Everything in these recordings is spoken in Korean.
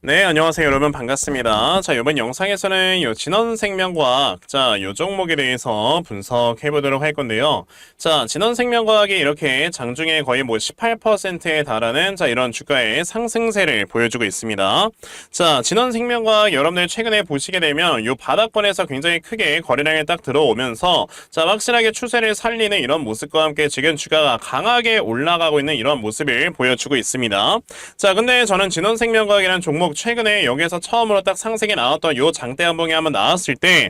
네, 안녕하세요, 여러분. 반갑습니다. 자, 이번 영상에서는 진원생명과학, 요 종목에 대해서 분석해 보도록 할 건데요. 자, 진원생명과학이 이렇게 장중에 거의 18%에 달하는 이런 주가의 상승세를 보여주고 있습니다. 자, 진원생명과학 여러분들 최근에 보시게 되면 요 바닥권에서 굉장히 크게 거래량이 딱 들어오면서 확실하게 추세를 살리는 이런 모습과 함께 지금 주가가 강하게 올라가고 있는 이런 모습을 보여주고 있습니다. 자, 근데 저는 진원생명과학이라는 종목 최근에 여기에서 처음으로 딱 상승이 나왔던 요 장대 한봉이 한번 나왔을 때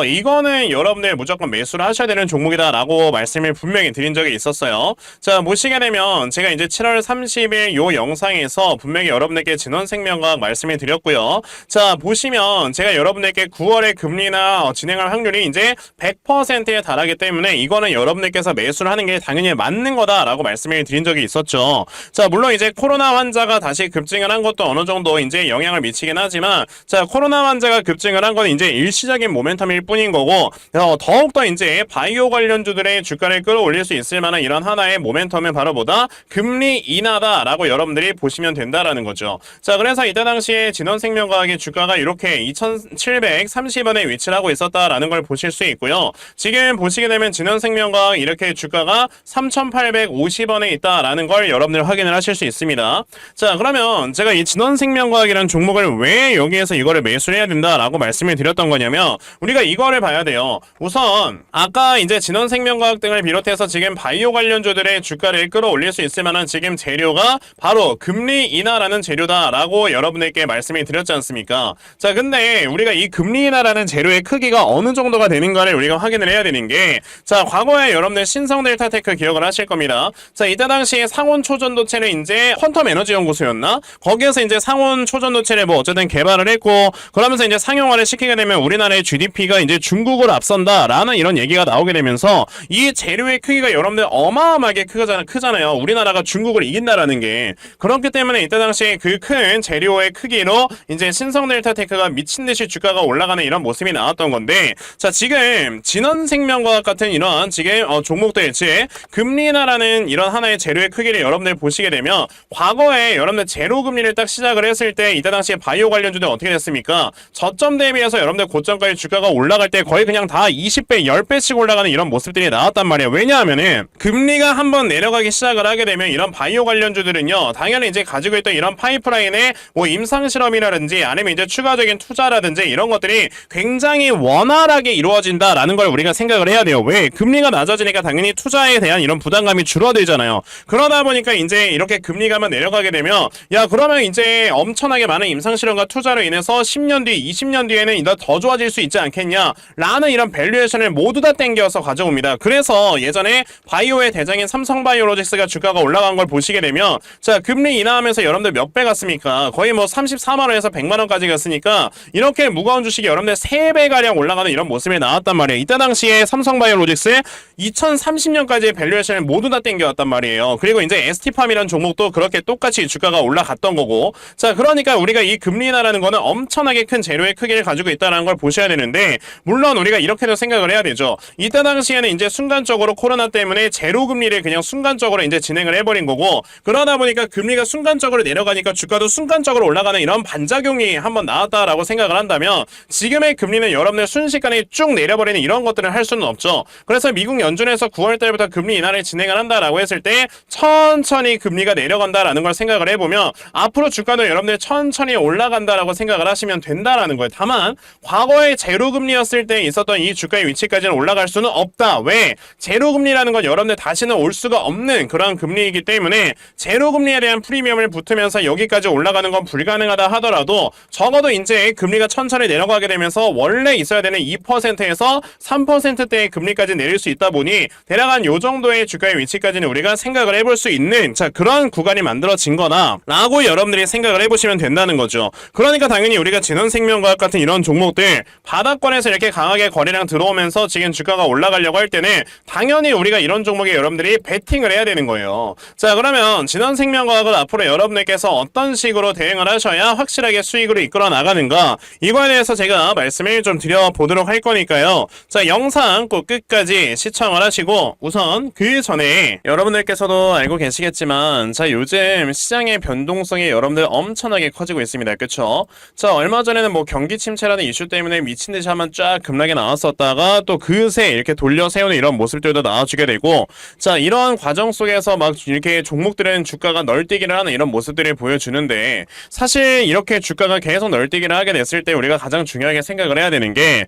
이거는 여러분들 무조건 매수를 하셔야 되는 종목이다 라고 말씀을 분명히 드린 적이 있었어요. 자, 보시게 되면 제가 이제 7월 30일 요 영상에서 분명히 여러분들께 진원생명과학 말씀을 드렸고요. 자, 보시면 제가 여러분들께 9월에 금리나 진행할 확률이 이제 100%에 달하기 때문에 이거는 여러분들께서 매수를 하는 게 당연히 맞는 거다라고 말씀을 드린 적이 있었죠. 자, 물론 이제 코로나 환자가 다시 급증을 한 것도 어느 정도 이제 영향을 미치긴 하지만, 자, 코로나 환자가 급증을 한 건 이제 일시적인 모멘텀일 뿐인 거고, 더욱더 이제 바이오 관련주들의 주가를 끌어올릴 수 있을 만한 이런 하나의 모멘텀은 바로 뭐다? 금리 인하다라고 여러분들이 보시면 된다라는 거죠. 자, 그래서 이때 당시에 진원생명과학의 주가가 이렇게 2,730원에 위치를 하고 있었다라는 걸 보실 수 있고요. 지금 보시게 되면 진원생명과학 이렇게 주가가 3,850원에 있다라는 걸 여러분들 확인을 하실 수 있습니다. 자, 그러면 제가 이 진원생명과학이라는 종목을 왜 여기에서 이거를 매수를 해야 된다라고 말씀을 드렸던 거냐면, 우리가 이거를 봐야 돼요. 우선 아까 이제 진원생명과학 등을 비롯해서 지금 바이오 관련주들의 주가를 끌어올릴 수 있을 만한 지금 재료가 바로 금리 인하라는 재료다라고 여러분들께 말씀을 드렸지 않습니까? 자, 근데 우리가 이 금리 인하라는 재료의 크기가 어느 정도가 되는가를 우리가 확인을 해야 되는 게, 자, 과거에 여러분들 신성델타테크 기억을 하실 겁니다. 자, 이때 당시에 상온 초전도체를 이제 퀀텀 에너지 연구소였나? 거기에서 이제 상온 초전도체를 어쨌든 개발을 했고, 그러면서 이제 상용화를 시키게 되면 우리나라의 GDP가 이제 중국을 앞선다라는 이런 얘기가 나오게 되면서 이 재료의 크기가 여러분들 어마어마하게 크잖아요. 우리나라가 중국을 이긴다라는 게. 그렇기 때문에 이때 당시에 그 큰 재료의 크기로 이제 신성델타테크가 미친듯이 주가가 올라가는 이런 모습이 나왔던 건데, 자, 지금 진원생명과학 같은 이런 지금 종목들, 즉 금리 인하라는 이런 하나의 재료의 크기를 여러분들 보시게 되면, 과거에 여러분들 제로 금리를 딱 시작을 했을 때 이때 당시에 바이오 관련주들 어떻게 됐습니까? 저점 대비해서 여러분들 고점까지 주가가 올라갈 때 거의 그냥 다 20배, 10배씩 올라가는 이런 모습들이 나왔단 말이에요. 왜냐하면은 금리가 한번 내려가기 시작을 하게 되면 이런 바이오 관련주들은요, 당연히 이제 가지고 있던 이런 파이프라인의 임상 실험이라든지 아니면 이제 추가적인 투자라든지 이런 것들이 굉장히 원활하게 이루어진다라는 걸 우리가 생각을 해야 돼요. 왜? 금리가 낮아지니까 당연히 투자에 대한 이런 부담감이 줄어들잖아요. 그러다 보니까 이제 이렇게 금리가 한번 내려가게 되면, 야, 그러면 이제 엄청나게 많은 임상실험과 투자로 인해서 10년 뒤, 20년 뒤에는 더 좋아질 수 있지 않겠냐 라는 이런 밸류에이션을 모두 다 땡겨서 가져옵니다. 그래서 예전에 바이오의 대장인 삼성바이오로직스가 주가가 올라간 걸 보시게 되면, 자, 금리 인하하면서 여러분들 몇 배 갔습니까? 거의 34만원에서 100만원까지 갔으니까 이렇게 무거운 주식이 여러분들 3배가량 올라가는 이런 모습이 나왔단 말이에요. 이때 당시에 삼성바이오로직스 2030년까지의 밸류에이션을 모두 다 땡겨왔단 말이에요. 그리고 이제 ST팜이라는 종목도 그렇게 똑같이 주가가 올라갔던 거고. 자, 그러니까 우리가 이 금리 인하라는 거는 엄청나게 큰 재료의 크기를 가지고 있다는 걸 보셔야 되는데, 물론 우리가 이렇게도 생각을 해야 되죠. 이때 당시에는 이제 순간적으로 코로나 때문에 제로 금리를 그냥 순간적으로 이제 진행을 해버린 거고, 그러다 보니까 금리가 순간적으로 내려가니까 주가도 순간적으로 올라가는 이런 반작용이 한번 나왔다라고 생각을 한다면, 지금의 금리는 여러분들 순식간에 쭉 내려버리는 이런 것들을 할 수는 없죠. 그래서 미국 연준에서 9월 달부터 금리 인하를 진행을 한다라고 했을 때 천천히 금리가 내려간다라는 걸 생각을 해보면 앞으로 주가도 여러분들 천천히 올라간다라고 생각을 하시면 된다라는 거예요. 다만 과거에 제로금리였을 때 있었던 이 주가의 위치까지는 올라갈 수는 없다. 왜? 제로금리라는 건 여러분들 다시는 올 수가 없는 그런 금리이기 때문에 제로금리에 대한 프리미엄을 붙으면서 여기까지 올라가는 건 불가능하다 하더라도, 적어도 이제 금리가 천천히 내려가게 되면서 원래 있어야 되는 2%에서 3%대의 금리까지 내릴 수 있다 보니 대략 한 요 정도의 주가의 위치까지는 우리가 생각을 해볼 수 있는, 자, 그런 구간이 만들어진 거나 라고 여러분들이 생각을 해보시면 된다는 거죠. 그러니까 당연히 우리가 진원생명과학 같은 이런 종목들 바닥권에서 이렇게 강하게 거래량 들어오면서 지금 주가가 올라가려고 할 때는 당연히 우리가 이런 종목에 여러분들이 베팅을 해야 되는 거예요. 자, 그러면 진원생명과학을 앞으로 여러분들께서 어떤 식으로 대응을 하셔야 확실하게 수익으로 이끌어 나가는가, 이거에 대해서 제가 말씀을 좀 드려보도록 할 거니까요. 자, 영상 꼭 끝까지 시청을 하시고, 우선 그 전에 여러분들께서도 알고 계시겠지만, 자, 요즘 시장의 변동성이 여러분들 엄청나게 커지고 있습니다. 그쵸? 자, 얼마 전에는 뭐 경기 침체라는 이슈 때문에 미친 듯이 한번 쫙 급락이 나왔었다가 또 그새 이렇게 돌려 세우는 이런 모습들도 나와주게 되고, 자, 이러한 과정 속에서 막 이렇게 종목들은 주가가 널뛰기를 하는 이런 모습들을 보여주는데, 사실 이렇게 주가가 계속 널뛰기를 하게 됐을 때 우리가 가장 중요하게 생각을 해야 되는 게,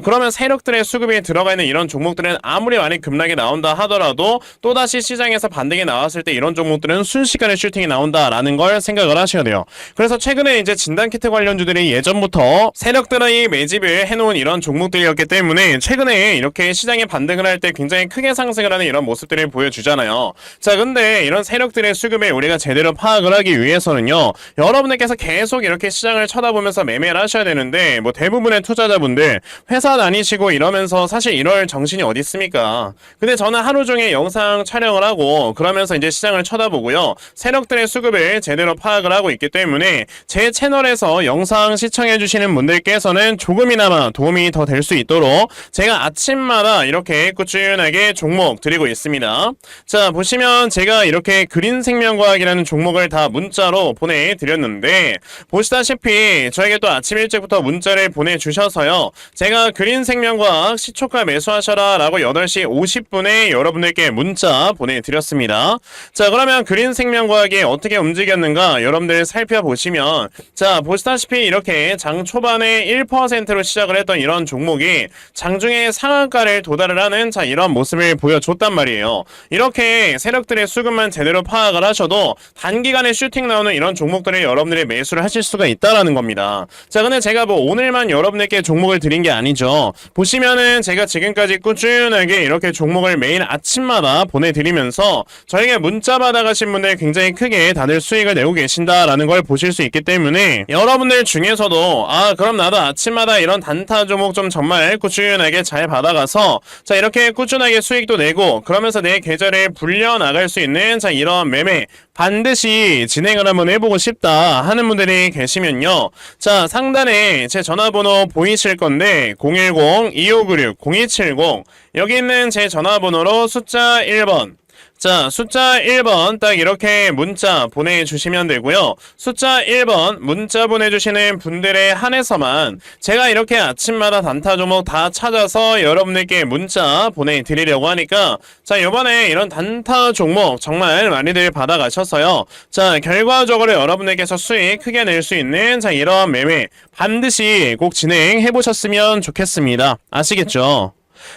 그러면 세력들의 수급이 들어가 있는 이런 종목들은 아무리 많이 급락이 나온다 하더라도 또다시 시장에서 반등이 나왔을 때 이런 종목들은 순식간에 슈팅이 나온다라는 걸 생각을 하셔야 돼요. 그래서 최근에 이제 진단키트 관련주들이 예전부터 세력들의 매집을 해놓은 이런 종목들이었기 때문에 최근에 이렇게 시장에 반등을 할 때 굉장히 크게 상승을 하는 이런 모습들을 보여주잖아요. 자, 근데 이런 세력들의 수급을 우리가 제대로 파악을 하기 위해서는요, 여러분들께서 계속 이렇게 시장을 쳐다보면서 매매를 하셔야 되는데, 뭐 대부분의 투자자분들 회사 다니시고 이러면서 사실 이럴 정신이 어디 있습니까? 근데 저는 하루 종일 영상 촬영을 하고 그러면서 이제 시장을 쳐다보고요, 세력들의 수급을 제대로 파악을 하고 있기 때문에 제 채널에서 영상 시청해주시는 분들께서는 조금이나마 도움이 더 될 수 있도록 제가 아침마다 이렇게 꾸준하게 종목 드리고 있습니다. 자, 보시면 제가 이렇게 그린생명과학이라는 종목을 다 문자로 보내드렸는데, 보시다시피 저에게 또 아침 일찍부터 문자를 보내주셔서요, 제가 그린생명과학 시초가 매수하셔라 라고 8시 50분에 여러분들께 문자 보내드렸습니다. 자, 그러면 그린생명과학이 어떻게 움직였는가 여러분들 살펴보시면, 자, 보시다시피 이렇게 장 초반에 1%로 시작을 했던 이런 종목이 장중에 상한가를 도달을 하는, 자, 이런 모습을 보여줬단 말이에요. 이렇게 세력들의 수급만 제대로 파악을 하셔도 단기간에 슈팅 나오는 이런 종목들을 여러분들이 매수를 하실 수가 있다라는 겁니다. 자, 근데 제가 뭐 오늘만 여러분들께 종목을 드린 게 아니죠. 보시면은 제가 지금까지 꾸준하게 이렇게 종목을 매일 아침마다 보내드리면서 저에게 문자 받아가신 분들 굉장히 크게 다들 수익을 내고 계신다라는 걸 보실 수 있기 때문에, 여러분들 중에서도 그럼 나도 아침마다 이런 단타 종목 좀 정말 꾸준하게 잘 받아가서 자, 이렇게 꾸준하게 수익도 내고 그러면서 내 계좌를 불려나갈 수 있는, 자, 이런 매매 반드시 진행을 한번 해보고 싶다 하는 분들이 계시면요, 자, 상단에 제 전화번호 보이실 건데 010-2596-0270 여기 있는 제 전화번호로 숫자 1번, 자, 숫자 1번 딱 이렇게 문자 보내주시면 되고요. 숫자 1번 문자 보내주시는 분들에 한해서만 제가 이렇게 아침마다 단타 종목 다 찾아서 여러분들께 문자 보내드리려고 하니까, 자, 이번에 이런 단타 종목 정말 많이들 받아가셔서요, 자, 결과적으로 여러분들께서 수익 크게 낼 수 있는, 자, 이런 매매 반드시 꼭 진행해보셨으면 좋겠습니다. 아시겠죠?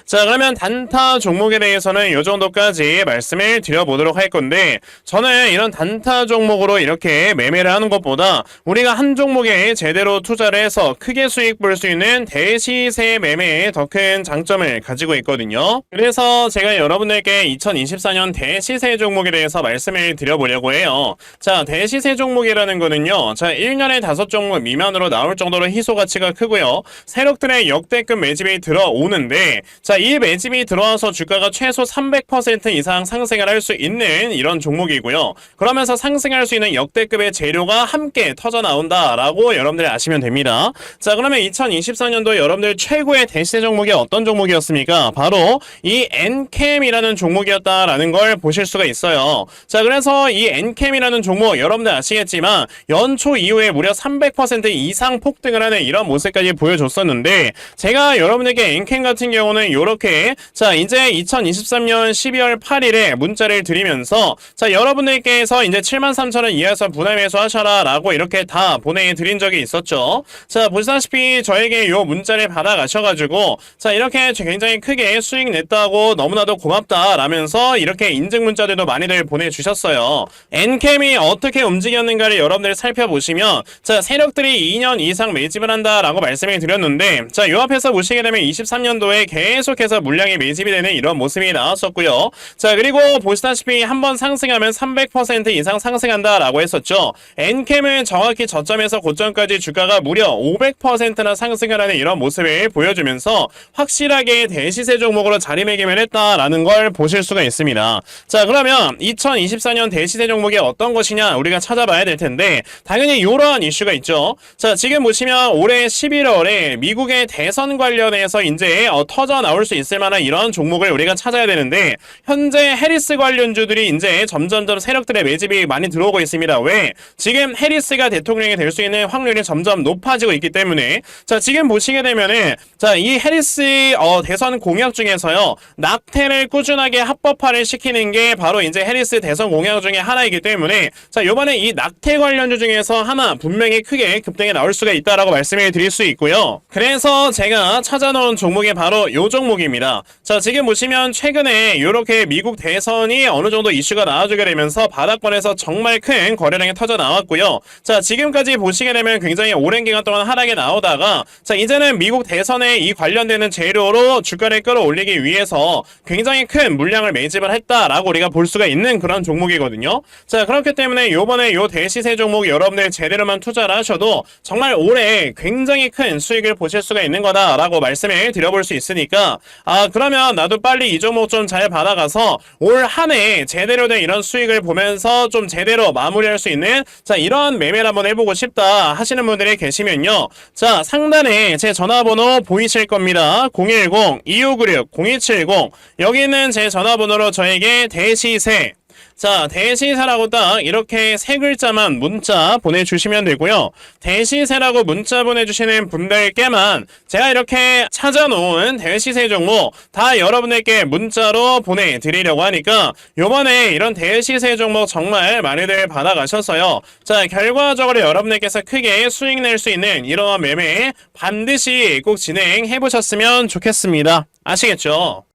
자, 그러면 단타 종목에 대해서는 이 정도까지 말씀을 드려보도록 할 건데, 저는 이런 단타 종목으로 이렇게 매매를 하는 것보다 우리가 한 종목에 제대로 투자를 해서 크게 수익 볼 수 있는 대시세 매매에 더 큰 장점을 가지고 있거든요. 그래서 제가 여러분들께 2024년 대시세 종목에 대해서 말씀을 드려보려고 해요. 자, 대시세 종목이라는 거는요, 자, 1년에 5종목 미만으로 나올 정도로 희소 가치가 크고요, 세력들의 역대급 매집이 들어오는데, 자, 이 매집이 들어와서 주가가 최소 300% 이상 상승을 할 수 있는 이런 종목이고요. 그러면서 상승할 수 있는 역대급의 재료가 함께 터져 나온다라고 여러분들이 아시면 됩니다. 자, 그러면 2024년도 여러분들 최고의 대시세 종목이 어떤 종목이었습니까? 바로 이 엔캠이라는 종목이었다라는 걸 보실 수가 있어요. 자, 그래서 이 엔캠이라는 종목 여러분들 아시겠지만 연초 이후에 무려 300% 이상 폭등을 하는 이런 모습까지 보여줬었는데, 제가 여러분에게 엔캠 같은 경우는 요렇게, 자, 이제 2023년 12월 8일에 문자를 드리면서, 자, 여러분들께서 이제 73,000원 이하에서 분할 매수하셔라 라고 이렇게 다 보내드린 적이 있었죠. 자, 보시다시피 저에게 요 문자를 받아가셔가지고, 자, 이렇게 굉장히 크게 수익 냈다고 너무나도 고맙다 라면서 이렇게 인증 문자들도 많이들 보내주셨어요. 엔캠이 어떻게 움직였는가를 여러분들 살펴보시면, 자, 세력들이 2년 이상 매집을 한다라고 말씀을 드렸는데, 자, 요 앞에서 보시게 되면 23년도에 계속해서 물량이 매집이 되는 이런 모습이 나왔었고요. 자, 그리고 보시다시피 한번 상승하면 300% 이상 상승한다라고 했었죠. 엔캠은 정확히 저점에서 고점까지 주가가 무려 500%나 상승을 하는 이런 모습을 보여주면서 확실하게 대시세 종목으로 자리매김을 했다라는 걸 보실 수가 있습니다. 자, 그러면 2024년 대시세 종목이 어떤 것이냐 우리가 찾아봐야 될 텐데, 당연히 이러한 이슈가 있죠. 자, 지금 보시면 올해 11월에 미국의 대선 관련해서 이제 터져 나올 수 있을 만한 이런 종목을 우리가 찾아야 되는데 현재 해리스 관련주들이 이제 점점점 세력들의 매집이 많이 들어오고 있습니다. 왜? 지금 해리스가 대통령이 될 수 있는 확률이 점점 높아지고 있기 때문에 자 지금 보시게 되면은 자 이 해리스 대선 공약 중에서요 낙태를 꾸준하게 합법화를 시키는 게 바로 이제 해리스 대선 공약 중에 하나이기 때문에 자 요번에 이 낙태 관련주 중에서 하나 분명히 크게 급등에 나올 수가 있다라고 말씀을 드릴 수 있고요. 그래서 제가 찾아놓은 종목이 바로 요 종목입니다. 자 지금 보시면 최근에 이렇게 미국 대선이 어느 정도 이슈가 나와주게 되면서 바닥권에서 정말 큰 거래량이 터져 나왔고요. 자 지금까지 보시게 되면 굉장히 오랜 기간 동안 하락에 나오다가 자 이제는 미국 대선에 이 관련되는 재료로 주가를 끌어올리기 위해서 굉장히 큰 물량을 매집을 했다라고 우리가 볼 수가 있는 그런 종목이거든요. 자 그렇기 때문에 요번에 요 대시세 종목 여러분들 제대로만 투자를 하셔도 정말 올해 굉장히 큰 수익을 보실 수가 있는 거다라고 말씀을 드려볼 수 있으니까 그러면 나도 빨리 이 종목 좀 잘 받아가서 올 한 해 제대로 된 이런 수익을 보면서 좀 제대로 마무리할 수 있는 자 이런 매매를 한번 해보고 싶다 하시는 분들이 계시면요. 자 상단에 제 전화번호 보이실 겁니다. 010-2596-0270 여기 있는 제 전화번호로 저에게 대시세 자 대시세라고 딱 이렇게 세 글자만 문자 보내주시면 되고요. 대시세라고 문자 보내주시는 분들께만 제가 이렇게 찾아놓은 대시세 종목 다 여러분들께 문자로 보내드리려고 하니까 요번에 이런 대시세 종목 정말 많이들 받아가셔서요. 자 결과적으로 여러분들께서 크게 수익 낼 수 있는 이러한 매매 반드시 꼭 진행해 보셨으면 좋겠습니다. 아시겠죠?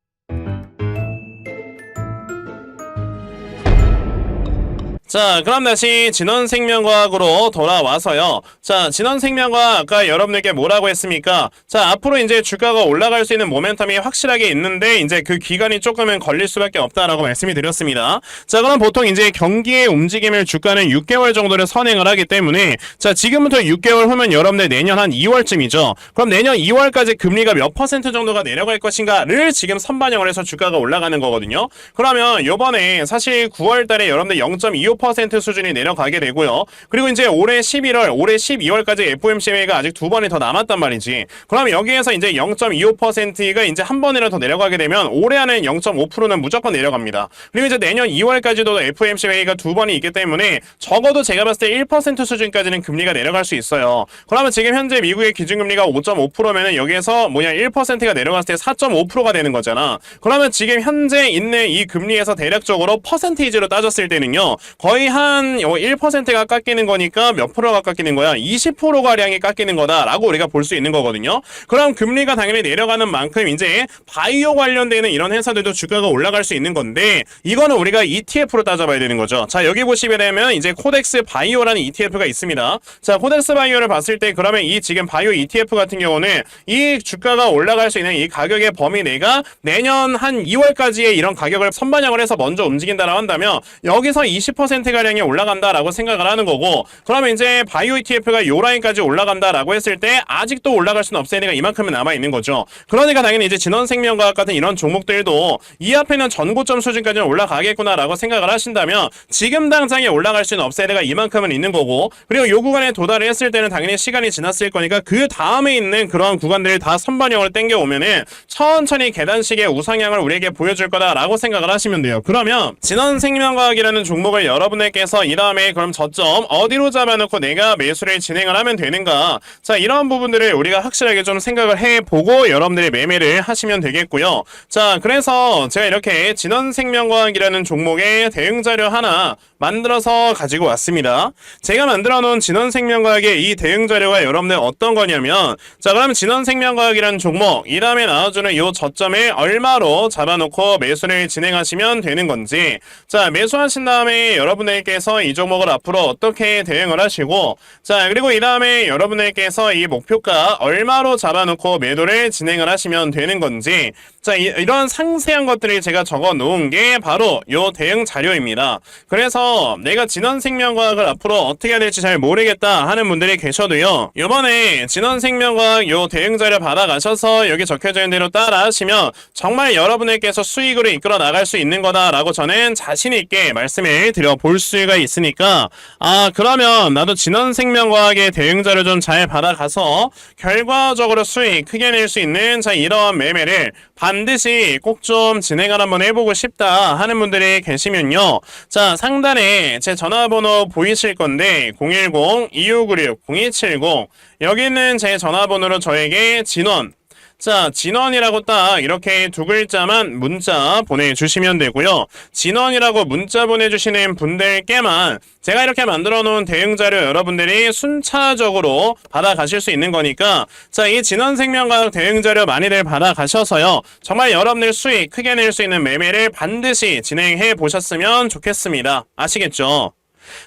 자 그럼 다시 진원생명과학으로 돌아와서요. 자 진원생명과학 아까 여러분들께 뭐라고 했습니까? 자 앞으로 이제 주가가 올라갈 수 있는 모멘텀이 확실하게 있는데 이제 그 기간이 조금은 걸릴 수밖에 없다라고 말씀이 드렸습니다. 자 그럼 보통 이제 경기의 움직임을 주가는 6개월 정도를 선행을 하기 때문에 자 지금부터 6개월 후면 여러분들 내년 한 2월쯤이죠. 그럼 내년 2월까지 금리가 몇 퍼센트 정도가 내려갈 것인가를 지금 선반영을 해서 주가가 올라가는 거거든요. 그러면 요번에 사실 9월달에 여러분들 0.25% 수준이 내려가게 되고요. 그리고 이제 올해 11월, 올해 12월까지 FOMC가 아직 두 번이 더 남았단 말이지. 그럼 여기에서 이제 0.25%가 이제 한 번이라도 더 내려가게 되면 올해 안에 0.5%는 무조건 내려갑니다. 그리고 이제 내년 2월까지도 FOMC가 두 번이 있기 때문에 적어도 제가 봤을 때 1% 수준까지는 금리가 내려갈 수 있어요. 그러면 지금 현재 미국의 기준금리가 5.5%면은 여기에서 1%가 내려갔을 때 4.5%가 되는 거잖아. 그러면 지금 현재 있는 이 금리에서 대략적으로 퍼센테이지로 따졌을 때는요. 거의 한 1%가 깎이는 거니까 몇 프로가 깎이는 거야? 20%가량이 깎이는 거다라고 우리가 볼 수 있는 거거든요. 그럼 금리가 당연히 내려가는 만큼 이제 바이오 관련되는 이런 회사들도 주가가 올라갈 수 있는 건데 이거는 우리가 ETF로 따져봐야 되는 거죠. 자 여기 보시게 되면 이제 코덱스 바이오라는 ETF가 있습니다. 자 코덱스 바이오를 봤을 때 그러면 이 지금 바이오 ETF 같은 경우는 이 주가가 올라갈 수 있는 이 가격의 범위 내가 내년 한 2월까지의 이런 가격을 선반영을 해서 먼저 움직인다라고 한다면 여기서 20%가량이 올라간다라고 생각을 하는 거고 그러면 이제 바이오 ETF가 요 라인까지 올라간다라고 했을 때 아직도 올라갈 수는 없으니까 이만큼은 남아있는 거죠. 그러니까 당연히 이제 진원생명과학 같은 이런 종목들도 이 앞에는 전고점 수준까지는 올라가겠구나라고 생각을 하신다면 지금 당장에 올라갈 수는 없어야 이만큼은 있는 거고 그리고 요 구간에 도달을 했을 때는 당연히 시간이 지났을 거니까 그 다음에 있는 그러한 구간들을 다 선반영을 땡겨오면은 천천히 계단식의 우상향을 우리에게 보여줄 거다라고 생각을 하시면 돼요. 그러면 진원생명과학이라는 종목을 여러분들께서 이 다음에 그럼 저점 어디로 잡아놓고 내가 매수를 진행을 하면 되는가 자 이런 부분들을 우리가 확실하게 좀 생각을 해보고 여러분들이 매매를 하시면 되겠고요. 자 그래서 제가 이렇게 진원생명과학이라는 종목의 대응자료 하나 만들어서 가지고 왔습니다. 제가 만들어 놓은 진원생명과학의 이 대응자료가 여러분들 어떤 거냐면 자 그럼 진원생명과학이라는 종목 이 다음에 나와주는 이 저점을 얼마로 잡아놓고 매수를 진행하시면 되는 건지 자 매수하신 다음에 여러분들께서 이 종목을 앞으로 어떻게 대응을 하시고 자 그리고 이 다음에 여러분들께서 이 목표가 얼마로 잡아놓고 매도를 진행을 하시면 되는 건지 자, 이런 상세한 것들을 제가 적어 놓은 게 바로 요 대응 자료입니다. 그래서 내가 진원생명과학을 앞으로 어떻게 해야 될지 잘 모르겠다 하는 분들이 계셔도요, 이번에 진원생명과학 요 대응 자료 받아가셔서 여기 적혀져 있는 대로 따라 하시면 정말 여러분들께서 수익으로 이끌어 나갈 수 있는 거다라고 저는 자신 있게 말씀을 드려볼 수가 있으니까, 그러면 나도 진원생명과학의 대응 자료 좀 잘 받아가서 결과적으로 수익 크게 낼 수 있는 자 이러한 매매를 반드시 꼭 좀 진행을 한번 해보고 싶다 하는 분들이 계시면요, 자 상단에 제 전화번호 보이실 건데 010-2596-0270 여기 있는 제 전화번호로 저에게 진원이라고 딱 이렇게 두 글자만 문자 보내주시면 되고요. 진원이라고 문자 보내주시는 분들께만 제가 이렇게 만들어 놓은 대응자료 여러분들이 순차적으로 받아가실 수 있는 거니까, 자, 이 진원생명과학 대응자료 많이들 받아가셔서요, 정말 여러분들 수익 크게 낼 수 있는 매매를 반드시 진행해 보셨으면 좋겠습니다. 아시겠죠?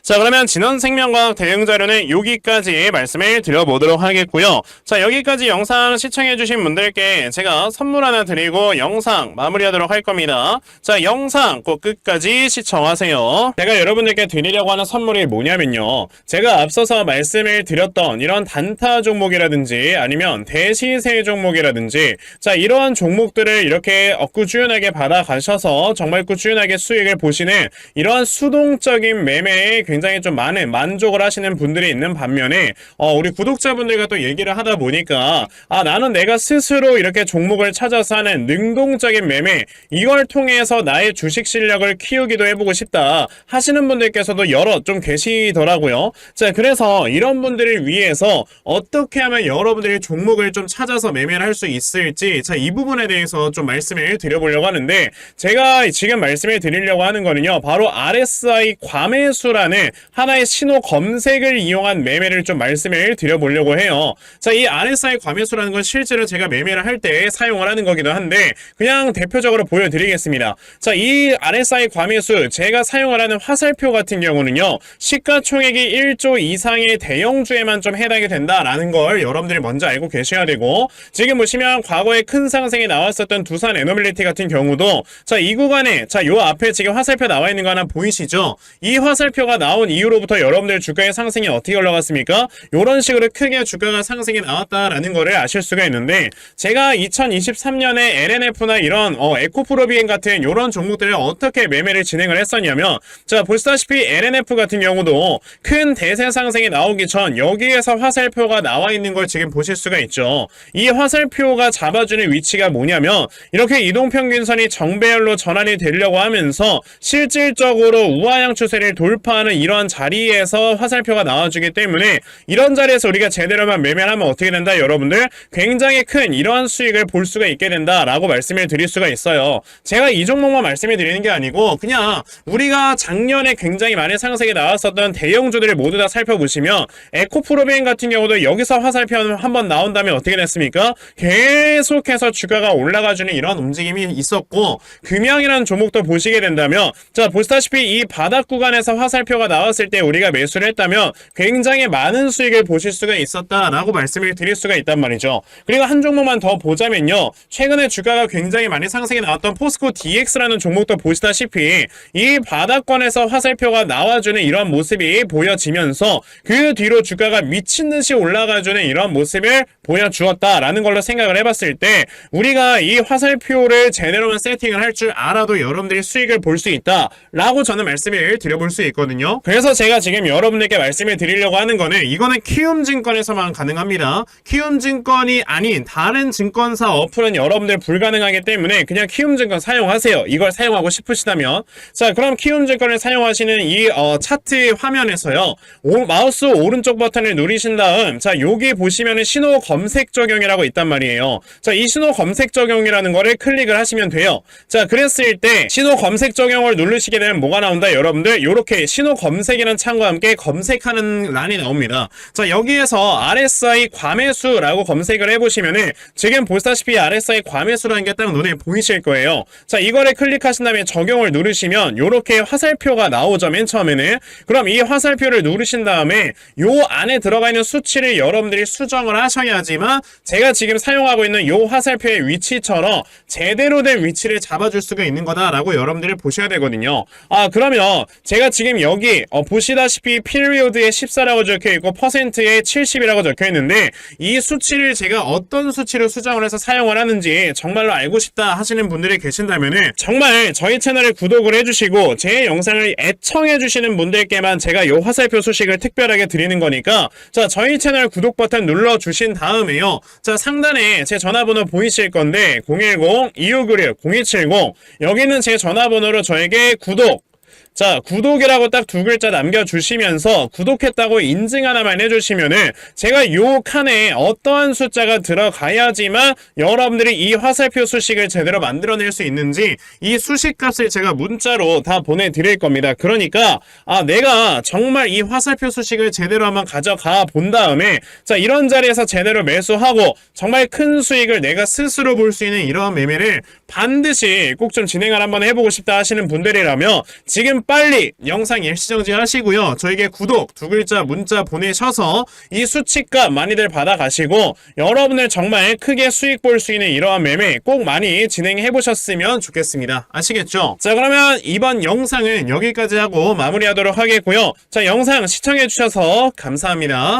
자, 그러면 진원생명과학 대응자료는 여기까지 말씀을 드려보도록 하겠고요. 자, 여기까지 영상 시청해주신 분들께 제가 선물 하나 드리고 영상 마무리하도록 할 겁니다. 자, 영상 꼭 끝까지 시청하세요. 제가 여러분들께 드리려고 하는 선물이 뭐냐면요, 제가 앞서서 말씀을 드렸던 이런 단타 종목이라든지 아니면 대시세 종목이라든지, 자, 이러한 종목들을 이렇게 꾸준하게 받아가셔서 정말 꾸준하게 수익을 보시는 이러한 수동적인 매매에 굉장히 좀 많은 만족을 하시는 분들이 있는 반면에, 우리 구독자분들과 또 얘기를 하다 보니까 나는 내가 스스로 이렇게 종목을 찾아서 하는 능동적인 매매, 이걸 통해서 나의 주식 실력을 키우기도 해보고 싶다 하시는 분들께서도 여러 좀 계시더라고요. 자, 그래서 이런 분들을 위해서 어떻게 하면 여러분들이 종목을 좀 찾아서 매매를 할 수 있을지, 자, 이 부분에 대해서 좀 말씀을 드려보려고 하는데, 제가 지금 말씀을 드리려고 하는 거는요, 바로 RSI 과매수라는 하나의 신호 검색을 이용한 매매를 좀 말씀을 드려보려고 해요. 자, 이 RSI 과매수라는 건 실제로 제가 매매를 할 때 사용을 하는 거기도 한데, 그냥 대표적으로 보여드리겠습니다. 자, 이 RSI 과매수, 제가 사용을 하는 화살표 같은 경우는요, 시가총액이 1조 이상의 대형주에만 좀 해당이 된다라는 걸 여러분들이 먼저 알고 계셔야 되고, 지금 보시면 과거에 큰 상승이 나왔었던 두산 에너빌리티 같은 경우도, 자, 이 구간에, 자, 요 앞에 지금 화살표 나와 있는 거 하나 보이시죠? 이 화살표가 나온 이후로부터 여러분들 주가의 상승이 어떻게 올라갔습니까? 이런 식으로 크게 주가가 상승이 나왔다라는 거를 아실 수가 있는데, 제가 2023년에 LNF나 이런 에코프로비엔 같은 이런 종목들을 어떻게 매매를 진행을 했었냐면, 자, 보시다시피 LNF 같은 경우도 큰 대세 상승이 나오기 전 여기에서 화살표가 나와 있는 걸 지금 보실 수가 있죠. 이 화살표가 잡아주는 위치가 뭐냐면, 이렇게 이동평균선이 정배열로 전환이 되려고 하면서 실질적으로 우하향 추세를 돌파하는 이러한 자리에서 화살표가 나와주기 때문에, 이런 자리에서 우리가 제대로만 매매를 하면 어떻게 된다? 여러분들 굉장히 큰 이러한 수익을 볼 수가 있게 된다라고 말씀을 드릴 수가 있어요. 제가 이 종목만 말씀을 드리는 게 아니고, 그냥 우리가 작년에 굉장히 많은 상승이 나왔었던 대형주들을 모두 다 살펴보시면, 에코프로비엔 같은 경우도 여기서 화살표 한번 나온 다음에 어떻게 됐습니까? 계속해서 주가가 올라가주는 이런 움직임이 있었고, 금양이라는 종목도 보시게 된다면, 자, 보시다시피 이 바닥 구간에서 화살표가 나왔을 때 우리가 매수를 했다면 굉장히 많은 수익을 보실 수가 있었다라고 말씀을 드릴 수가 있단 말이죠. 그리고 한 종목만 더 보자면요, 최근에 주가가 굉장히 많이 상승이 나왔던 포스코 DX라는 종목도 보시다시피 이 바닥권에서 화살표가 나와주는 이런 모습이 보여지면서 그 뒤로 주가가 미친듯이 올라가주는 이런 모습을 보여주었다라는 걸로 생각을 해봤을 때, 우리가 이 화살표를 제대로만 세팅을 할 줄 알아도 여러분들이 수익을 볼 수 있다라고 저는 말씀을 드려볼 수 있거든요. 그래서 제가 지금 여러분들께 말씀을 드리려고 하는 거는, 이거는 키움증권에서만 가능합니다. 키움증권이 아닌 다른 증권사 어플은 여러분들 불가능하기 때문에 그냥 키움증권 사용하세요. 이걸 사용하고 싶으시다면. 자, 그럼 키움증권을 사용하시는 이 차트 화면에서요, 마우스 오른쪽 버튼을 누르신 다음, 자, 여기 보시면은 신호 검색 적용이라고 있단 말이에요. 자, 이 신호 검색 적용이라는 거를 클릭을 하시면 돼요. 자, 그랬을 때 신호 검색 적용을 누르시게 되면 뭐가 나온다? 여러분들 요렇게 신호 검색이라는 창과 함께 검색하는 란이 나옵니다. 자, 여기에서 RSI 과매수라고 검색을 해보시면은 지금 보시다시피 RSI 과매수라는 게 딱 눈에 보이실 거예요. 자, 이거를 클릭하신 다음에 적용을 누르시면 요렇게 화살표가 나오죠, 맨 처음에는. 그럼 이 화살표를 누르신 다음에 요 안에 들어가 있는 수치를 여러분들이 수정을 하셔야지만 제가 지금 사용하고 있는 요 화살표의 위치처럼 제대로 된 위치를 잡아줄 수가 있는 거다라고 여러분들이 보셔야 되거든요. 그러면 제가 지금 여기 보시다시피 period에 14라고 적혀있고 퍼센트에 70이라고 적혀있는데 이 수치를 제가 어떤 수치로 수정을 해서 사용을 하는지 정말로 알고 싶다 하시는 분들이 계신다면은 정말 저희 채널을 구독을 해주시고 제 영상을 애청해주시는 분들께만 제가 요 화살표 소식을 특별하게 드리는 거니까 자, 저희 채널 구독 버튼 눌러주신 다음에요. 자, 상단에 제 전화번호 보이실 건데 010-2596-0270 여기는 제 전화번호로 저에게 구독 자, 구독이라고 딱 두 글자 남겨주시면서 구독했다고 인증 하나만 해주시면은 제가 요 칸에 어떠한 숫자가 들어가야지만 여러분들이 이 화살표 수식을 제대로 만들어낼 수 있는지 이 수식값을 제가 문자로 다 보내드릴 겁니다. 그러니까 내가 정말 이 화살표 수식을 제대로 한번 가져가 본 다음에 자, 이런 자리에서 제대로 매수하고 정말 큰 수익을 내가 스스로 볼 수 있는 이러한 매매를 반드시 꼭 좀 진행을 한번 해보고 싶다 하시는 분들이라면 지금 빨리 영상 일시정지 하시고요. 저에게 구독 두 글자 문자 보내셔서 이 수치값 많이들 받아가시고 여러분을 정말 크게 수익 볼 수 있는 이러한 매매 꼭 많이 진행해 보셨으면 좋겠습니다. 아시겠죠? 자, 그러면 이번 영상은 여기까지 하고 마무리하도록 하겠고요. 자, 영상 시청해 주셔서 감사합니다.